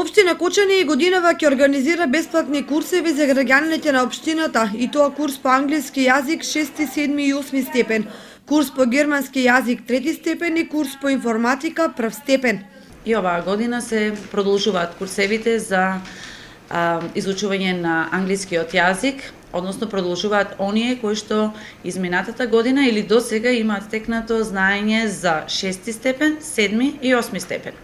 Општина Кочани годинава ќе организира бесплатни курсеви за граѓаните на општината, и тоа курс по англиски јазик 6, 7 и 8 степен, курс по германски јазик 3 степен и курс по информатика 1 степен. И оваа година се продолжуваат курсевите за изучување на англискиот јазик, односно продолжуваат оние кои што изминатата година или досега имаат стекнато знаење за 6 степен, 7 и 8 степен.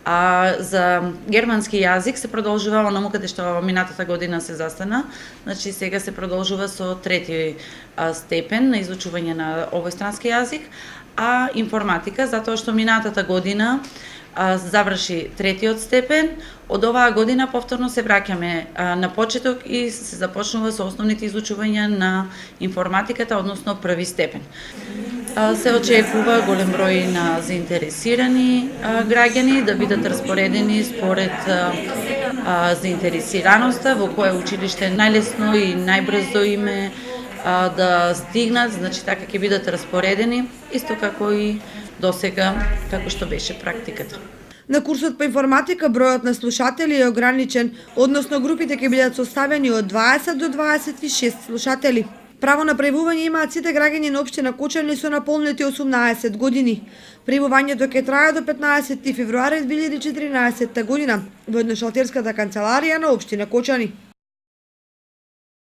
А за германски јазик се продолжува онаму каде што минатата година се застана, значи сега се продолжува со 3 степен на изучување на обојстрански јазик, а информатика затоа што минатата година заврши 3-тиот степен, од оваа година повторно се враќаме на почеток и се започнува со основните изучувања на информатиката, односно 1 степен. Се очекува голем број на заинтересирани граѓани да бидат распоредени според заинтересираноста во кое училиште најлесно и најбрзо име да стигнат, значи така ќе бидат распоредени, исто како и досега како што беше практиката. На курсот по информатика бројот на слушатели е ограничен, односно групите ќе бидат составени од 20 до 26 слушатели. Право на прејавување имаат сите граѓани на општина Кочани со наполнети 18 години. Прејавувањето ќе трае до 15 февруари 2014 година во едношалтерската канцеларија на општина Кочани.